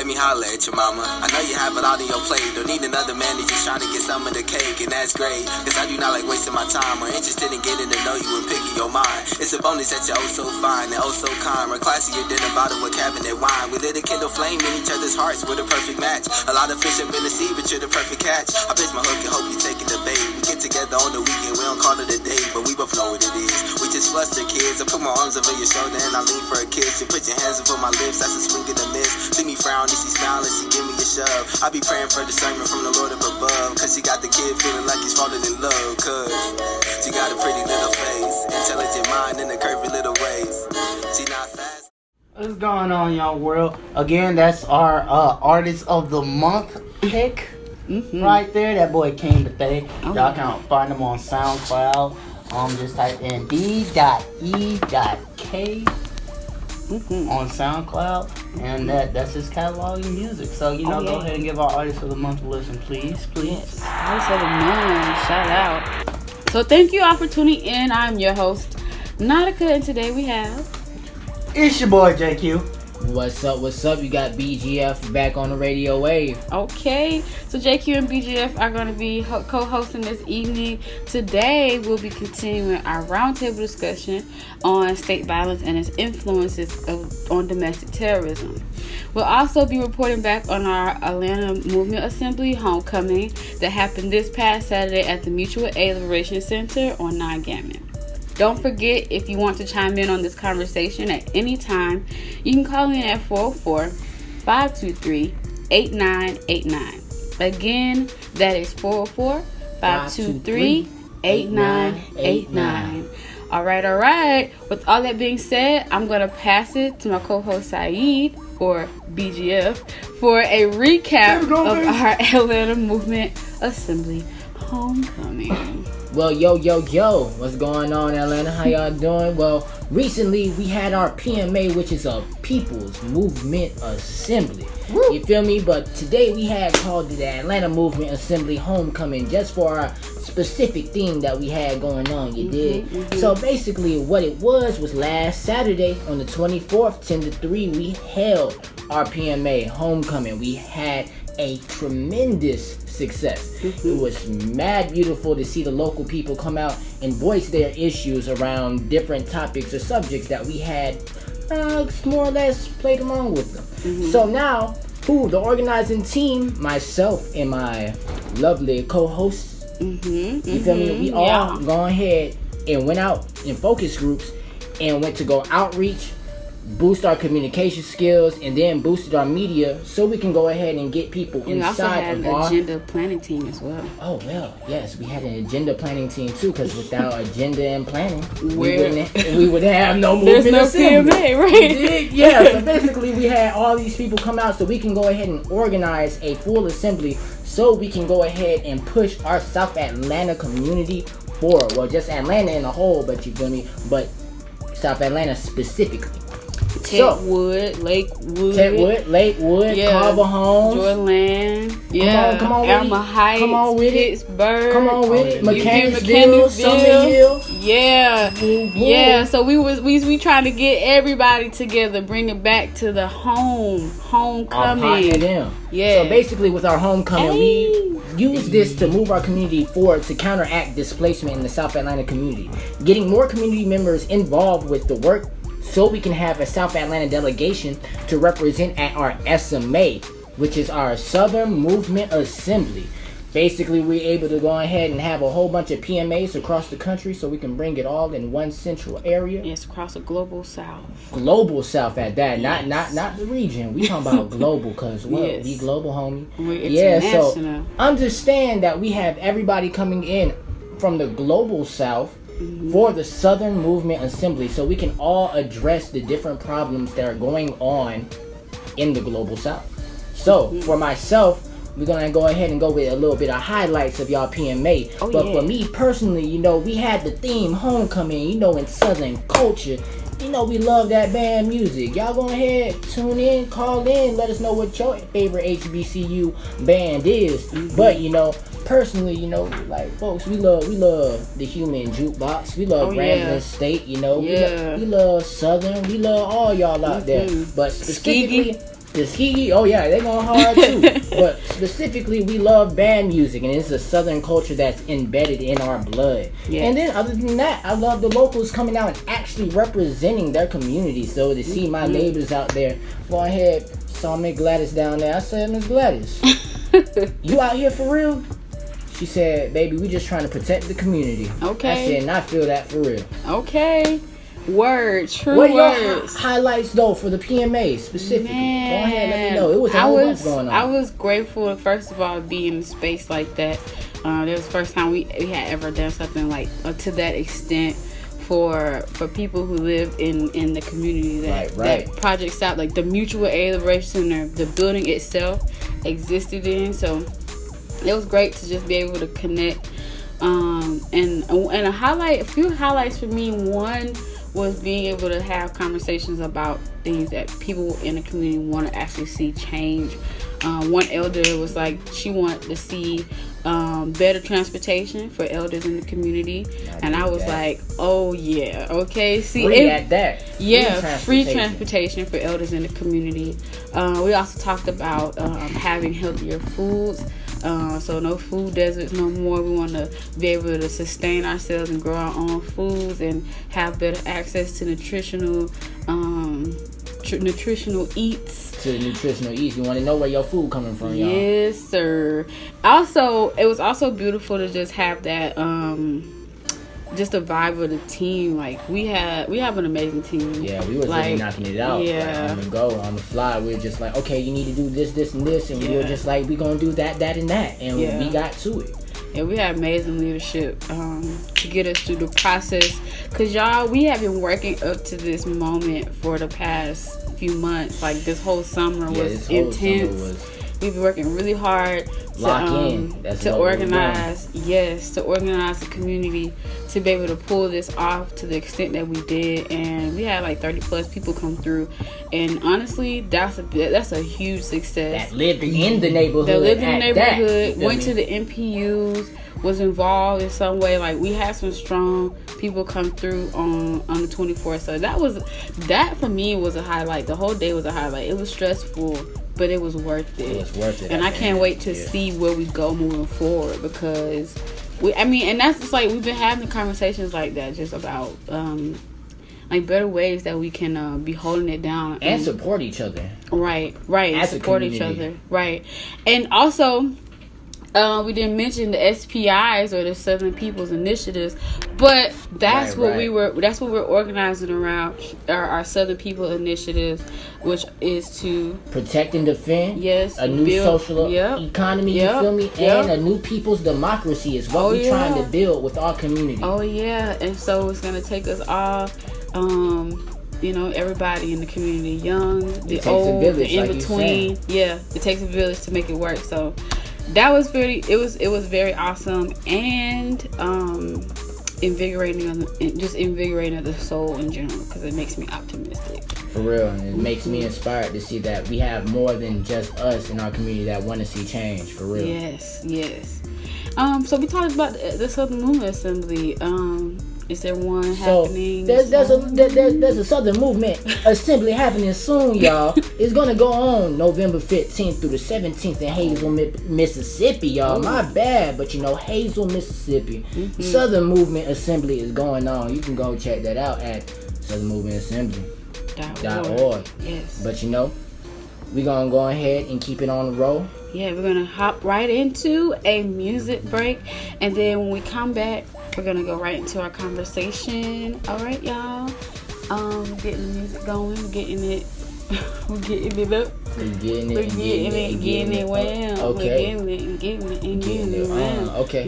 let me holler at your mama. I know you have it all on your plate. Don't need another man, you just trying to get some of the cake. And that's great, cause I do not like wasting my time. Or interested in getting to know you and picking your mind. It's a bonus that you're oh so fine and oh so kind. We're classier than a bottle of cabinet wine. We lit a kindle flame in each other's hearts with a perfect match. A lot of fish have been the sea, but you're the perfect catch. I pitch my hook and hope you taking the bait. We get together on the weekend, we don't call it a date, but we both know what it is. We just fluster kids. I put my arms over your shoulder and I lean for a kiss. You put your hands over my lips, that's a swing in the mist. See me frown, she smile and she give me a shove. I be praying for discernment from the Lord up above, cause she got the kid feeling like he's falling in love. Cause she got a pretty little face, intelligent mind in a curvy little ways. She not fast. What's going on, y'all world? Again, that's our artist of the month pick right there. That boy King Bethea. Y'all can find him on SoundCloud. Just type in D.E.K. on SoundCloud, and that's his catalog of music. So go ahead and give our artist of the month a listen, please. Yes, artist of the month, shout out. So thank you all for tuning in. I'm your host, Nautica, and today we have. It's your boy JQ. What's up? You got BGF back on the radio wave. Okay, so JQ and BGF are going to be co-hosting this evening. Today, we'll be continuing our roundtable discussion on state violence and its influences on domestic terrorism. We'll also be reporting back on our Atlanta Movement Assembly homecoming that happened this past Saturday at the Mutual Aid Liberation Center on 9 Gammon. Don't forget, if you want to chime in on this conversation at any time, you can call in at 404-523-8989. Again, that is 404-523-8989. All right. With all that being said, I'm going to pass it to my co-host Saeed, or BGF, for a recap of our Atlanta Movement Assembly homecoming. Well, yo, what's going on, Atlanta? How y'all doing? Well, recently we had our PMA, which is a People's Movement Assembly. Woo. You feel me? But today we had called it the Atlanta Movement Assembly Homecoming, just for our specific theme that we had going on, you dig? So basically what it was last Saturday on the 24th, 10 to 3, we held our PMA Homecoming. We had a tremendous success. It was mad beautiful to see the local people come out and voice their issues around different topics or subjects that we had more or less played along with them. So now, the organizing team, myself and my lovely co-hosts, you feel me? We all gone ahead and went out in focus groups and went to go outreach, boost our communication skills, and then boosted our media so we can go ahead and get people inside of our... We also had an agenda planning team as well. Oh, well, yes, we had an agenda planning team too, because without agenda and planning, we wouldn't have no movement. There's no assembly. PMA, right? Yeah, so basically we had all these people come out so we can go ahead and organize a full assembly so we can go ahead and push our South Atlanta community forward. Well, just Atlanta in a whole, but you feel me? But South Atlanta specifically. Lakewood, Carver Homes, Jordan, come on Alma Heights, come on with Pittsburgh, come on with it, Mechanicsville, Summerhill, So we trying to get everybody together, bring it back to the homecoming. So basically, with our homecoming, we use this to move our community forward to counteract displacement in the South Atlanta community, getting more community members involved with the work, so we can have a South Atlanta delegation to represent at our SMA, which is our Southern Movement Assembly. Basically, we're able to go ahead and have a whole bunch of PMAs across the country so we can bring it all in one central area. Yes, across the global South. Global South at that, not the region. We talking about global, because we global, homie. So understand that we have everybody coming in from the global South for the Southern Movement Assembly, so we can all address the different problems that are going on in the global South. So for myself, we're gonna go ahead and go with a little bit of highlights of y'all PMA. For me personally, we had the theme homecoming, in Southern culture. We love that band music. Y'all go ahead, tune in, call in, let us know what your favorite HBCU band is. But personally, folks, we love the Human Jukebox. We love Grambling State. We love Southern. We love all y'all out there. But specifically, Tuskegee, oh yeah, they going hard too. But specifically, we love band music, and it's a Southern culture that's embedded in our blood. Yeah. And then other than that, I love the locals coming out and actually representing their community. So to see my neighbors out there, go ahead, saw Miss Gladys down there. I said, Miss Gladys, you out here for real? She said, baby, we just trying to protect the community. Okay. I said, and I feel that for real. Okay. Word, true what words. What are your highlights though for the PMA specifically? Man, go ahead, let me know. It was a whole bunch going on. I was grateful, first of all, to be in a space like that. It was the first time we had ever done something like to that extent for people who live in the community that Project South, like the Mutual Aid Liberation Center, the building itself existed in. So it was great to just be able to connect. And a few highlights for me. One was being able to have conversations about things that people in the community want to actually see change. One elder was like, she wanted to see better transportation for elders in the community, and I was like, oh yeah, okay. See, free transportation for elders in the community. We also talked about having healthier foods. So no food deserts no more. We want to be able to sustain ourselves and grow our own foods and have better access to nutritional eats. You want to know where your food coming from, y'all. Yes, sir. Also, it was also beautiful to just have that just a vibe of the team. Like we have an amazing team. Yeah, we was really knocking it out. Yeah, on the go, on the fly. We were just like, okay, you need to do this, this, and this, and we were just like, we gonna do that, and that, and we got to it. Yeah, we had amazing leadership to get us through the process. Cause y'all, we have been working up to this moment for the past few months. Like this whole summer was intense. We've been working really hard to organize the community to be able to pull this off to the extent that we did, and we had like 30 plus people come through, and honestly that's a huge success. That lived in the neighborhood. Went to the MPUs, was involved in some way. Like we had some strong people come through on the 24th, so that for me was a highlight. The whole day was a highlight. It was stressful, but it was worth it. It was worth it. And I can't wait to see where we go moving forward, because and that's just like, we've been having conversations like that, just about like better ways that we can be holding it down and support each other. Right. And support each other. Right. And also, we didn't mention the SPIs or the Southern People's Initiatives, but that's what we're organizing around, our Southern People Initiatives, which is to protect and defend. Yes, a new social economy. You feel me? And a new people's democracy is what we're trying to build with our community. Oh yeah, and so it's gonna take us all. Everybody in the community, young, the old, the in between. Yeah, it takes a village to make it work. So that was it was very awesome and invigorating of the soul in general, because it makes me optimistic. For real, and it makes me inspired to see that we have more than just us in our community that want to see change. For real. Yes. So we talked about the Southern Movement Assembly. Is there one happening? There's a Southern Movement Assembly happening soon, y'all. It's gonna go on November 15th through the 17th in Hazel, Mississippi, y'all. Ooh. My bad, but Hazel, Mississippi. Mm-hmm. Southern Movement Assembly is going on. You can go check that out at southernmovementassembly.org. Yes. But we're gonna go ahead and keep it on the roll. Yeah, we're gonna hop right into a music break, and then when we come back, we're gonna go right into our conversation. All right, y'all. We're getting the music going. We're getting it. We're getting it up. We're getting it well. Okay. We're getting it well. Okay.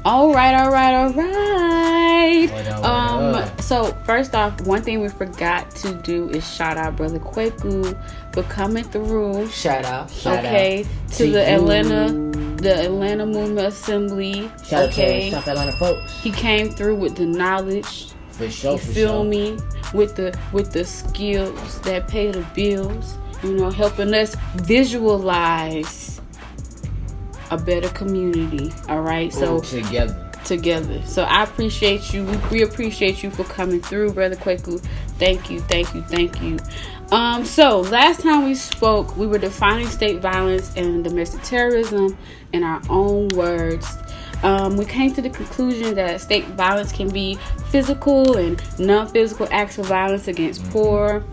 All right. What up? So first off, one thing we forgot to do is shout out Brother Kwaku for coming through. Shout out. To to the you. Atlanta Movement Assembly. Shout out to South Atlanta folks. He came through with the knowledge. For sure, You feel me? With the skills that pay the bills. You know, helping us visualize a better community. All right, so together. So I appreciate you. We appreciate you for coming through, Brother Kwaku. Thank you. So last time we spoke, we were defining state violence and domestic terrorism in our own words. We came to the conclusion that state violence can be physical and non-physical acts of violence against poor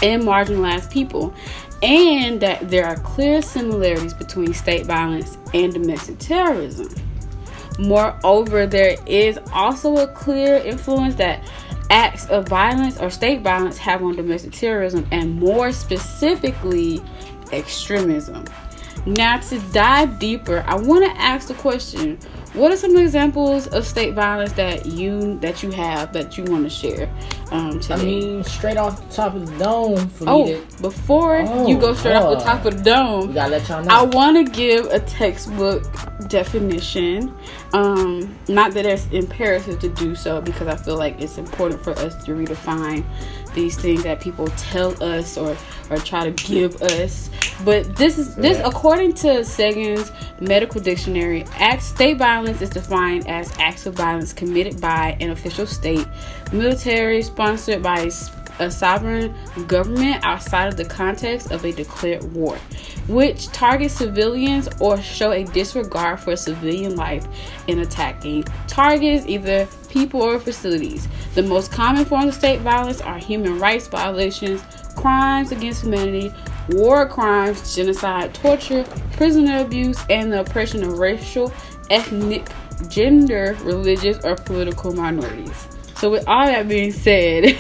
and marginalized people, and that there are clear similarities between state violence and domestic terrorism. Moreover, there is also a clear influence that acts of violence or state violence have on domestic terrorism, and more specifically, extremism. Now, to dive deeper, I want to ask the question: what are some examples of state violence that you have that you want to share today? I mean, straight off the top of the dome for me. Before you go straight off the top of the dome, we gotta let y'all know. I want to give a textbook definition. Not that it's imperative to do so, because I feel like it's important for us to redefine these things that people tell us or try to give us. But this according to Sagan's Medical Dictionary, state violence is defined as acts of violence committed by an official state, military, sponsored by a sovereign government outside of the context of a declared war, which targets civilians or show a disregard for civilian life in attacking targets, either people or facilities. The most common forms of state violence are human rights violations, crimes against humanity, war crimes, genocide, torture, prisoner abuse, and the oppression of racial, ethnic, gender, religious, or political minorities. So with all that being said,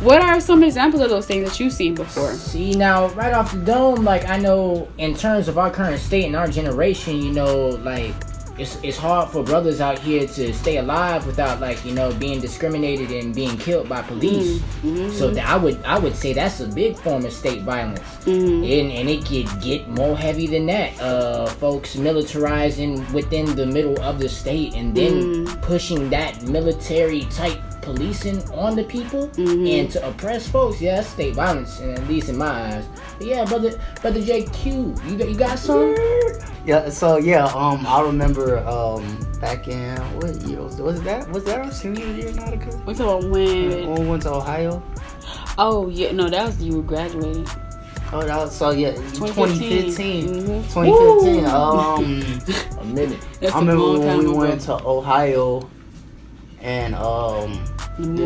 what are some examples of those things that you've seen before? See, now, right off the dome, like, I know in terms of our current state and our generation, you know, like, it's hard for brothers out here to stay alive without, like, you know, being discriminated and being killed by police. So I would say that's a big form of state violence. And it could get more heavy than that. Folks militarizing within the middle of the state and then pushing that military type policing on the people and to oppress folks. Yeah, that's state violence, at least in my eyes. But yeah, brother JQ, you got some? Yeah, so I remember back in what year was that? Was that our senior year, Nautica? We talking about when we went to Ohio? Oh yeah, no, that was you were graduating. Oh, that was 2015. 2015. A minute. I remember when we went to Ohio and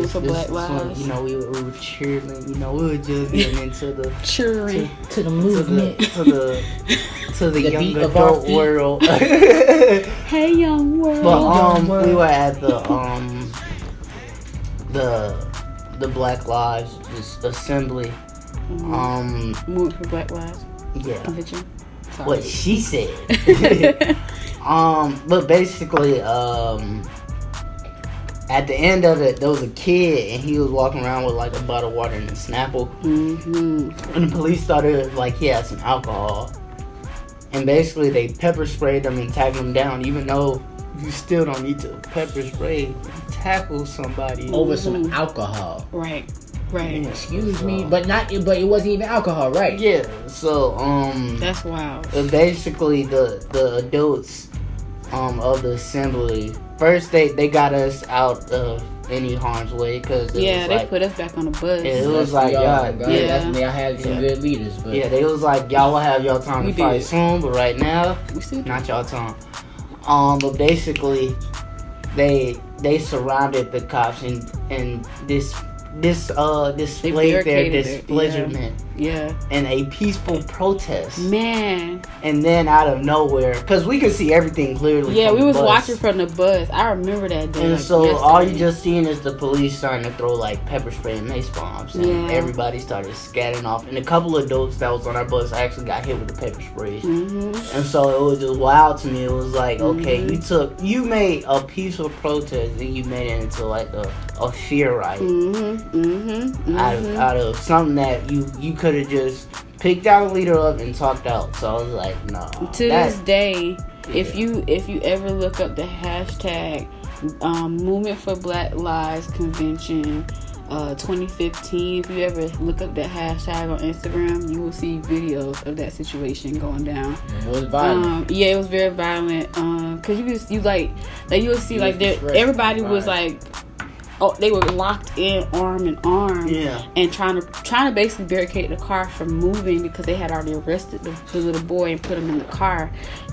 for Black Lives. You know, we were cheering. You know, we were just getting into the cheering to the movement, to the young adult world. Hey, young world. But we were at the Black Lives Assembly. Movement for Black Lives. Yeah. Convention. What she said. But basically, at the end of it, there was a kid, and he was walking around with like a bottle of water and a Snapple. And the police started, like, he had some alcohol. And basically, they pepper sprayed him and tackled him down, even though you still don't need to pepper spray and tackle somebody over some alcohol. Right. Excuse me, but it wasn't even alcohol, right? Yeah. So that's wild. Basically, the adults of the assembly, first they got us out of any harm's way, because they put us back on the bus. It was like, y'all had some good leaders, but they was like, y'all will have y'all time to fight soon, but right now, not y'all time. But basically, they surrounded the cops, and this displayed their displeasure Yeah. in a peaceful protest. Man. And then out of nowhere, because we could see everything clearly. Yeah, from we the was bus. watching from the bus. I remember that day. And like, so yesterday. all you just seeing is the police starting to throw like pepper spray and mace bombs, and everybody started scattering off. And a couple of adults that was on our bus actually got hit with the pepper spray. Mm-hmm. And so it was just wild to me. It was like, okay, you made a peaceful protest, and you made it into like a fear riot. Out of something that you could have just picked out a leader of and talked out. So I was like, no. To this day, if you ever look up the hashtag Movement for Black Lives Convention 2015, if you ever look up that hashtag on Instagram, you will see videos of that situation going down. It was violent. Yeah, it was very violent. Cause you would see like everybody was like, oh, they were locked in arm in arm, and trying to basically barricade the car from moving because they had already arrested the little boy and put him in the car,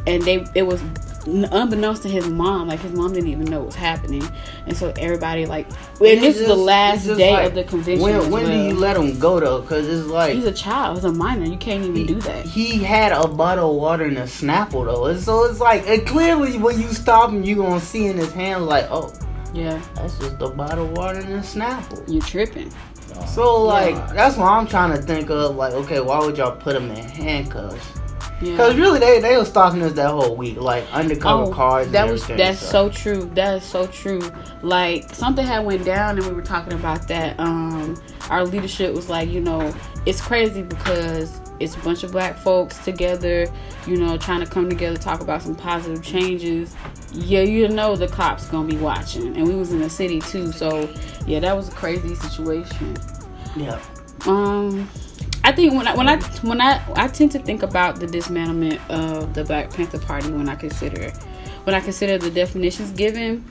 and it was unbeknownst to his mom, like his mom didn't even know what was happening, and so everybody like, and this is the last day like, of the convention. When do you let him go though? Because it's like he's a child, he's a minor, you can't even do that. He had a bottle of water and a Snapple though, and so it's like clearly when you stop him, you gonna see in his hand like, oh. Yeah, that's just a bottle of water and a Snapple. You're tripping. So like that's what I'm trying to think of. Like, okay, why would y'all put him in handcuffs? Because really, they were stalking us that whole week, like undercover cars. That's so true. That is so true. Like something had went down, and we were talking about that. Our leadership was like, it's crazy because it's a bunch of black folks together, trying to come together, talk about some positive changes. Yeah, the cops gonna be watching, and we was in the city too. So yeah, that was a crazy situation. Yeah. I think when I tend to think about the dismantlement of the Black Panther Party when I consider the definitions given,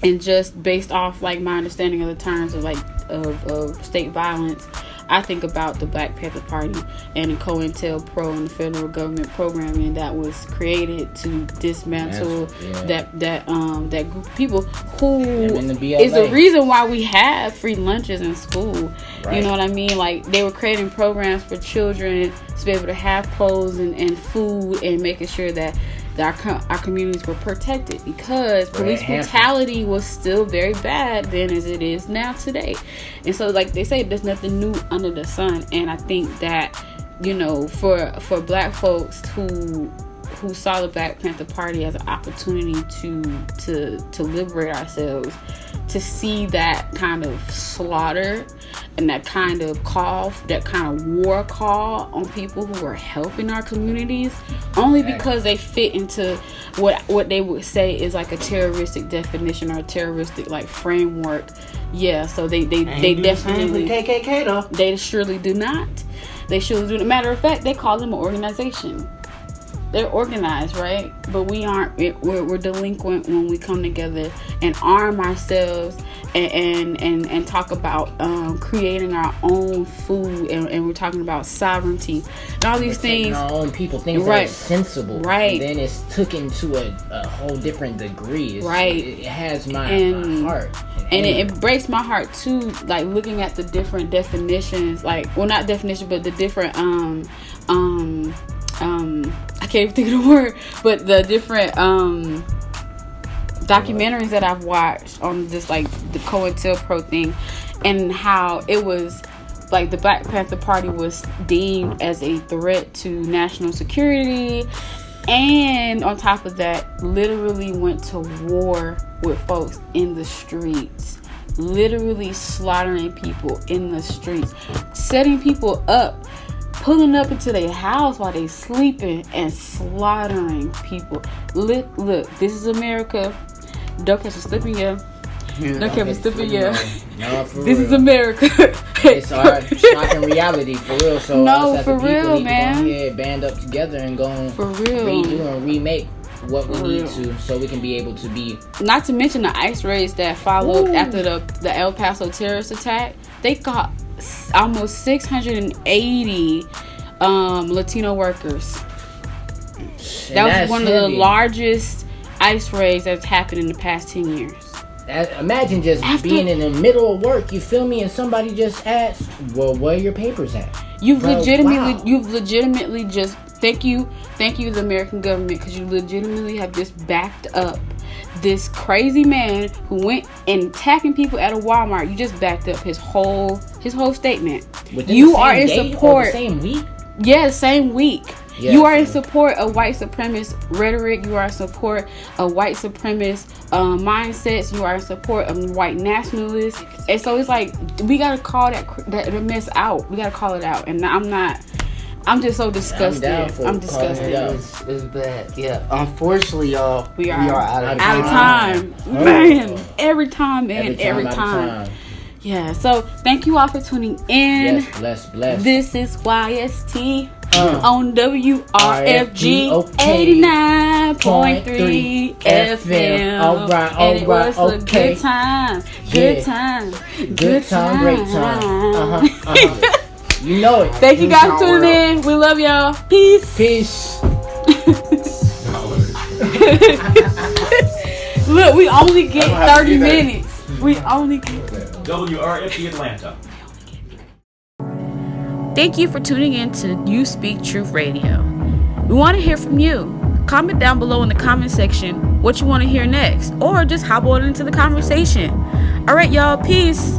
and just based off like my understanding of the terms of of state violence, I think about the Black Panther Party and the COINTELPRO and the federal government programming that was created to dismantle that group of people who is the reason why we have free lunches in school. Right. You know what I mean? Like they were creating programs for children to be able to have clothes and food, and making sure that our communities were protected, because police brutality was still very bad then as it is now today. And so like they say, there's nothing new under the sun. And I think that for black folks who saw the Black Panther Party as an opportunity to liberate ourselves, to see that kind of slaughter and that kind of call, that kind of war call on people who are helping our communities, only because they fit into what they would say is like a terroristic definition or a terroristic like framework. Yeah, so they definitely KKK though. They surely do not. They surely do not. Matter of fact, they call them an organization. They're organized, right? But we aren't. We're delinquent when we come together and arm ourselves and talk about creating our own food, and we're talking about sovereignty and all these things. Our own people, things that are sensible, right? And then it's took into a whole different degree. It has my heart, and it breaks my heart too. Like looking at the different definitions, not definition, but the different I can't even think of the word, but the different documentaries that I've watched on this like the COINTELPRO thing, and how it was like the Black Panther Party was deemed as a threat to national security, and on top of that literally went to war with folks in the streets, literally slaughtering people in the streets, setting people up, pulling up into their house while they sleeping and slaughtering people. Look, this is America. Don't catch a slip in here. Don't catch a slip in here. This is America. It's our shocking reality, for real. So no, us as for a people real, need man. to go ahead, band up together and go and for real redo and remake what we need to, so we can be able to be. Not to mention the ICE raids that followed after the El Paso terrorist attack. They caught almost 680 Latino workers. That was one of the largest ICE raids that's happened in the past 10 years. imagine just being in the middle of work, you feel me, and somebody just asks, well, where are your papers at? You've legitimately just thank you the American government, because you legitimately have just backed up this crazy man who went and attacking people at a Walmart. You just backed up his whole statement. You are in support. The same week? Yeah, same week. Yes, you are in support of white supremacist rhetoric. You are in support of white supremacist mindsets. You are in support of white nationalists. And so it's like, we gotta call that mess out. We gotta call it out. And I'm just so disgusted. I'm disgusted. It's bad. Yeah. Unfortunately, y'all, we are out of time. Man, every time. Yeah. So thank you all for tuning in. Yes, bless. This is YST on WRFG 89.3 FM. All right. And it was a good time. Great time. You know it. Thank you guys for tuning in. We love y'all. Peace. Look, we only get 30 minutes. We only get WRFG Atlanta. Thank you for tuning in to You Speak Truth Radio. We want to hear from you. Comment down below in the comment section what you want to hear next, or just hop on into the conversation. All right, y'all. Peace.